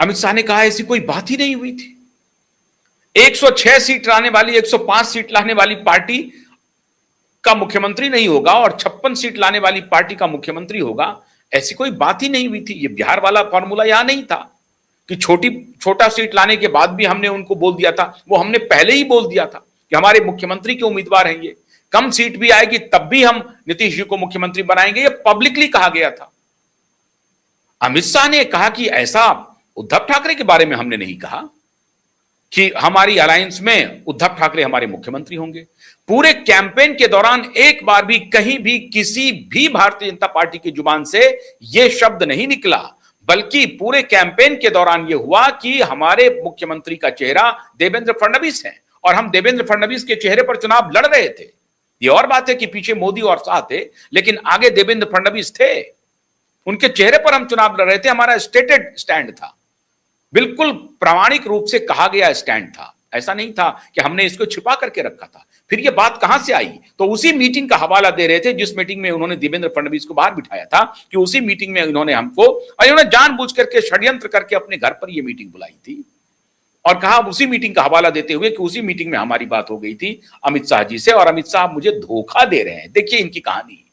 अमित शाह ने कहा ऐसी कोई बात ही नहीं हुई थी। 106 सीट लाने वाली, 105 सीट लाने वाली पार्टी का मुख्यमंत्री नहीं होगा और 56 सीट लाने वाली पार्टी का मुख्यमंत्री होगा, ऐसी कोई बात ही नहीं हुई थी। ये बिहार वाला फॉर्मूला यहां नहीं था कि छोटा सीट लाने के बाद भी हमने उनको बोल दिया था। वो हमने पहले ही बोल दिया था कि हमारे मुख्यमंत्री के उम्मीदवार हैं ये, कम सीट भी आएगी तब भी हम नीतीश जी को मुख्यमंत्री बनाएंगे, ये पब्लिकली कहा गया था। अमित शाह ने कहा कि ऐसा उद्धव ठाकरे के बारे में हमने नहीं कहा कि हमारी अलायंस में उद्धव ठाकरे हमारे मुख्यमंत्री होंगे। पूरे कैंपेन के दौरान एक बार भी कहीं भी किसी भी भारतीय जनता पार्टी की जुबान से यह शब्द नहीं निकला, बल्कि पूरे कैंपेन के दौरान यह हुआ कि हमारे मुख्यमंत्री का चेहरा देवेंद्र फडणवीस है और हम देवेंद्र फडणवीस के चेहरे पर चुनाव लड़ रहे थे। यह और बात है कि पीछे मोदी और शाह थे, लेकिन आगे देवेंद्र फडणवीस थे, उनके चेहरे पर हम चुनाव लड़ रहे थे। हमारा स्टेटेड स्टैंड था, बिल्कुल प्रामाणिक रूप से कहा गया स्टैंड था। ऐसा नहीं था कि हमने इसको छिपा करके रखा था। फिर ये बात कहां से आई? तो उसी मीटिंग का हवाला दे रहे थे जिस मीटिंग में उन्होंने देवेंद्र फडणवीस को बाहर बिठाया था, कि उसी मीटिंग में इन्होंने हमको, और इन्होंने जानबूझ करके षड्यंत्र करके अपने घर पर यह मीटिंग बुलाई थी और कहा उसी मीटिंग का हवाला देते हुए कि उसी मीटिंग में हमारी बात हो गई थी अमित शाह जी से और अमित शाह मुझे धोखा दे रहे हैं। देखिए इनकी कहानी।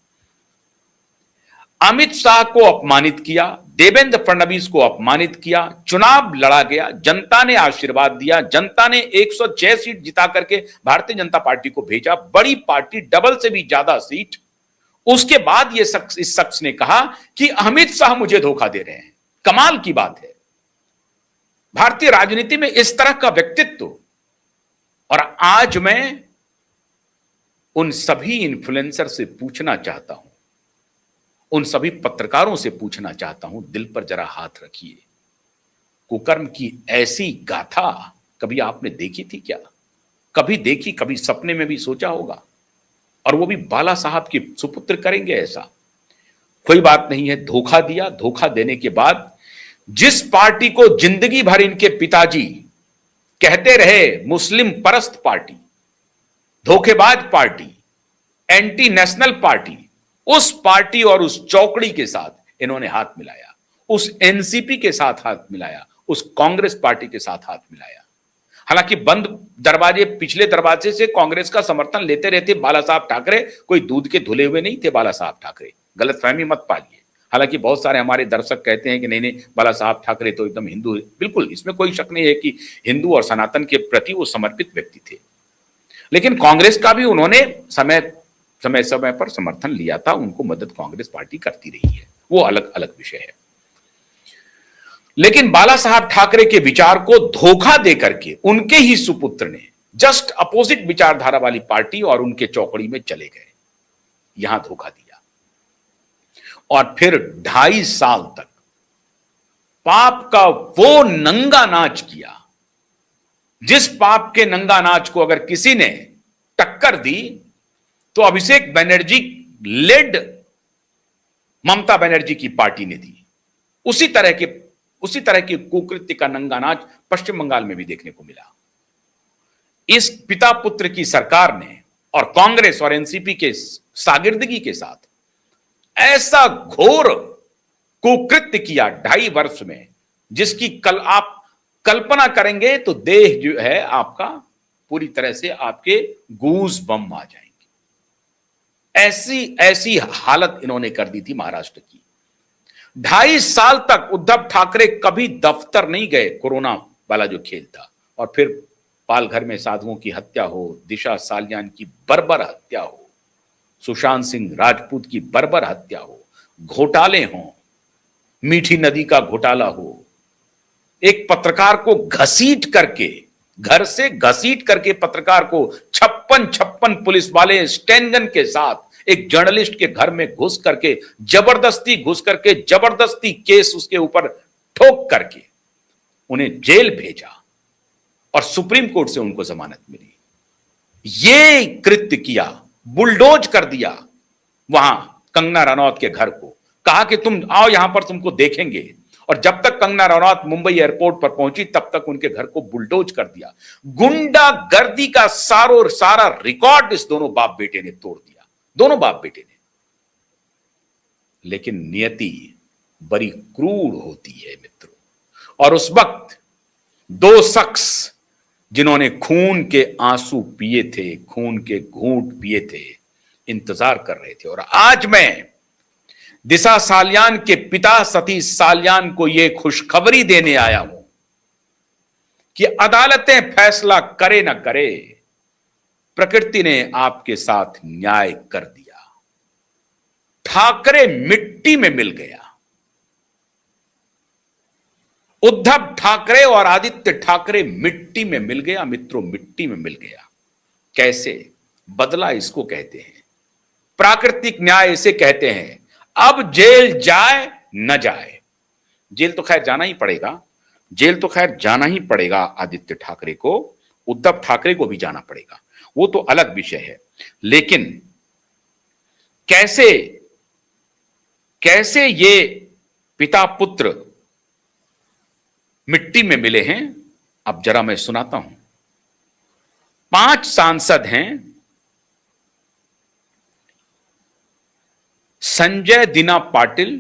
अमित शाह को अपमानित किया, देवेंद्र फडणवीस को अपमानित किया, चुनाव लड़ा गया, जनता ने आशीर्वाद दिया, जनता ने 106 सीट जिता करके भारतीय जनता पार्टी को भेजा, बड़ी पार्टी, डबल से भी ज्यादा सीट। उसके बाद इस शख्स ने कहा कि अमित शाह मुझे धोखा दे रहे हैं। कमाल की बात है, भारतीय राजनीति में इस तरह का व्यक्तित्व। और आज मैं उन सभी इन्फ्लुएंसर से पूछना चाहता हूं, उन सभी पत्रकारों से पूछना चाहता हूं, दिल पर जरा हाथ रखिए, कुकर्म की ऐसी गाथा कभी आपने देखी थी क्या? कभी देखी, कभी सपने में भी सोचा होगा? और वो भी बाला साहब के सुपुत्र करेंगे ऐसा? कोई बात नहीं है, धोखा दिया। धोखा देने के बाद जिस पार्टी को जिंदगी भर इनके पिताजी कहते रहे मुस्लिम परस्त पार्टी, धोखेबाज पार्टी, एंटी नेशनल पार्टी, उस पार्टी और उस चौकड़ी के साथ इन्होंने हाथ मिलाया, उस एनसीपी के साथ हाथ मिलाया, उस कांग्रेस पार्टी के साथ हाथ मिलाया। हालांकि बंद दरवाजे, पिछले दरवाजे से कांग्रेस का समर्थन लेते रहते बाला साहब ठाकरे, कोई दूध के धुले हुए नहीं थे बाला साहब ठाकरे, गलतफहमी मत पालिए। हालांकि बहुत सारे हमारे दर्शक कहते हैं कि नहीं नहीं, बाला साहब ठाकरे तो एकदम हिंदू है। बिल्कुल, इसमें कोई शक नहीं है कि हिंदू और सनातन के प्रति वो समर्पित व्यक्ति थे, लेकिन कांग्रेस का भी उन्होंने समय समय पर समर्थन लिया था, उनको मदद कांग्रेस पार्टी करती रही है, वो अलग अलग विषय है। लेकिन बाला साहब ठाकरे के विचार को धोखा देकर के उनके ही सुपुत्र ने जस्ट अपोजिट विचारधारा वाली पार्टी और उनके चौकड़ी में चले गए, यहां धोखा दिया। और फिर 2.5 साल तक पाप का वो नंगा नाच किया, जिस पाप के नंगा नाच को अगर किसी ने टक्कर दी तो अभिषेक बनर्जी लेड ममता बनर्जी की पार्टी ने दी। उसी तरह के कुकृत्य का नंगा नाच पश्चिम बंगाल में भी देखने को मिला। इस पिता पुत्र की सरकार ने और कांग्रेस और एनसीपी के शागिर्दगी के साथ ऐसा घोर कुकृत्य किया 2.5 वर्ष में, जिसकी कल आप कल्पना करेंगे तो देह जो है आपका पूरी तरह से आपके गूज बम आ जाएंगे। ऐसी हालत इन्होंने कर दी थी महाराष्ट्र की। 2.5 साल तक उद्धव ठाकरे कभी दफ्तर नहीं गए, कोरोना वाला जो खेल था। और फिर पालघर में साधुओं की हत्या हो, दिशा सालियान की बर्बर हत्या हो, सुशांत सिंह राजपूत की बर्बर हत्या हो, घोटाले हो, मीठी नदी का घोटाला हो, एक पत्रकार को घसीट करके, घर से घसीट करके पत्रकार को 56 पुलिस वाले स्टेनगन के साथ एक जर्नलिस्ट के घर में घुस करके जबरदस्ती केस उसके ऊपर ठोक करके उन्हें जेल भेजा और सुप्रीम कोर्ट से उनको जमानत मिली। ये कृत्य किया, बुलडोज कर दिया वहां कंगना रनौत के घर को, कहा कि तुम आओ यहां पर तुमको देखेंगे। और जब तक कंगना रनौत मुंबई एयरपोर्ट पर पहुंची तब तक उनके घर को बुलडोज कर दिया। गुंडागर्दी का सारा रिकॉर्ड इस दोनों बाप बेटे ने तोड़ दिया, दोनों बाप बेटे ने। लेकिन नियति बड़ी क्रूर होती है मित्रों, और उस वक्त दो शख्स जिन्होंने खून के आंसू पिए थे, खून के घूंट पिए थे, इंतजार कर रहे थे। और आज मैं दिशा सालियान के पिता सतीश सालियान को यह खुशखबरी देने आया हूं कि अदालतें फैसला करे ना करे, प्रकृति ने आपके साथ न्याय कर दिया। ठाकरे मिट्टी में मिल गया। उद्धव ठाकरे और आदित्य ठाकरे मिट्टी में मिल गया। मित्रों, मिट्टी में मिल गया। कैसे? बदला इसको कहते हैं, प्राकृतिक न्याय इसे कहते हैं। अब जेल जाए न जाए, जेल तो खैर जाना ही पड़ेगा, जेल तो खैर जाना ही पड़ेगा आदित्य ठाकरे को, उद्धव ठाकरे को भी जाना पड़ेगा, वो तो अलग विषय है। लेकिन कैसे कैसे ये पिता पुत्र मिट्टी में मिले हैं, अब जरा मैं सुनाता हूं। 5 सांसद हैं, संजय दीना पाटिल,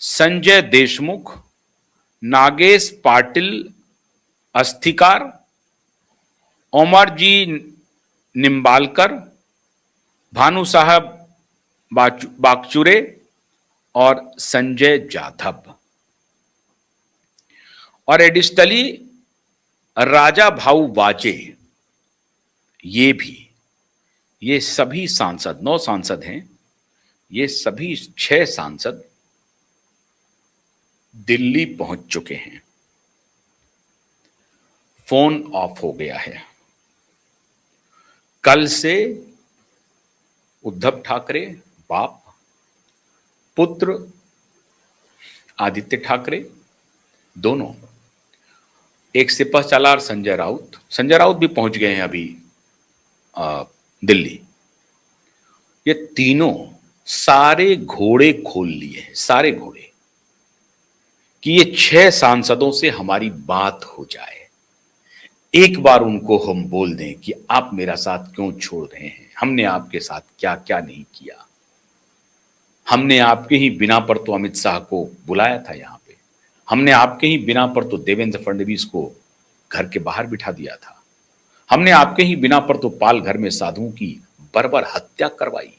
संजय देशमुख, नागेश पाटिल अस्थिकार, ओमरजी निम्बालकर, भानु साहब बागचुरे और संजय जाधव। और एडिशनली राजा भाऊ वाजे, ये सभी सांसद, 9 सांसद हैं, ये सभी 6 सांसद दिल्ली पहुंच चुके हैं। फोन ऑफ हो गया है। कल से उद्धव ठाकरे बाप, पुत्र आदित्य ठाकरे दोनों, एक सिपहसालार संजय राउत भी पहुंच गए हैं अभी दिल्ली। ये तीनों सारे घोड़े खोल लिए हैं, सारे घोड़े, कि ये 6 सांसदों से हमारी बात हो जाए। एक बार उनको हम बोल दें कि आप मेरा साथ क्यों छोड़ रहे हैं, हमने आपके साथ क्या क्या नहीं किया। हमने आपके ही बिना पर तो अमित शाह को बुलाया था यहां पे, हमने आपके ही बिना पर तो देवेंद्र फडणवीस को घर के बाहर बिठा दिया था, हमने आपके ही बिना पर तो पाल घर में साधुओं की बर्बर हत्या करवाई,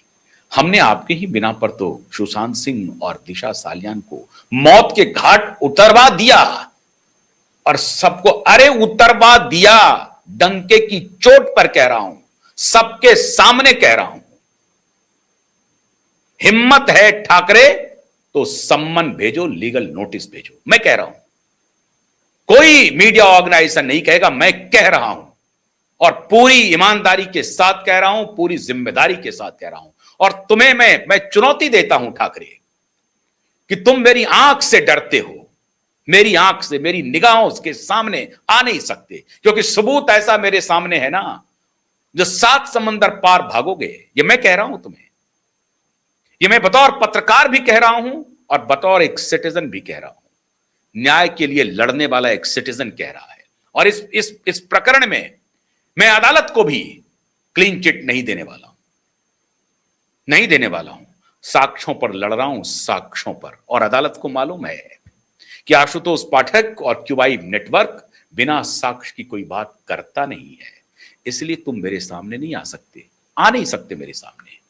हमने आपके ही बिना पर तो सुशांत सिंह और दिशा सालियान को मौत के घाट उतरवा दिया। और सबको, अरे उतरवा दिया, डंके की चोट पर कह रहा हूं, सबके सामने कह रहा हूं। हिम्मत है ठाकरे तो सम्मन भेजो, लीगल नोटिस भेजो। मैं कह रहा हूं, कोई मीडिया ऑर्गेनाइजेशन नहीं कहेगा, मैं कह रहा हूं, और पूरी ईमानदारी के साथ कह रहा हूं, पूरी जिम्मेदारी के साथ कह रहा हूं। और तुम्हें मैं चुनौती देता हूं ठाकरे, कि तुम मेरी आंख से डरते हो, मेरी आंख से, मेरी निगाहों के सामने आ नहीं सकते, क्योंकि सबूत ऐसा मेरे सामने है ना, जो 7 समंदर पार भागोगे। ये मैं कह रहा हूं तुम्हें, ये मैं बतौर पत्रकार भी कह रहा हूं और बतौर एक सिटीजन भी कह रहा हूं। न्याय के लिए लड़ने वाला एक सिटीजन कह रहा है। और इस प्रकरण में मैं अदालत को भी क्लीन चिट नहीं देने वाला हूं, नहीं देने वाला हूं। साक्ष्यों पर लड़ रहा हूं, साक्ष्यों पर। और अदालत को मालूम है कि आशुतोष पाठक और क्यूबाई नेटवर्क बिना साक्ष्य की कोई बात करता नहीं है। इसलिए तुम मेरे सामने नहीं आ सकते, आ नहीं सकते मेरे सामने।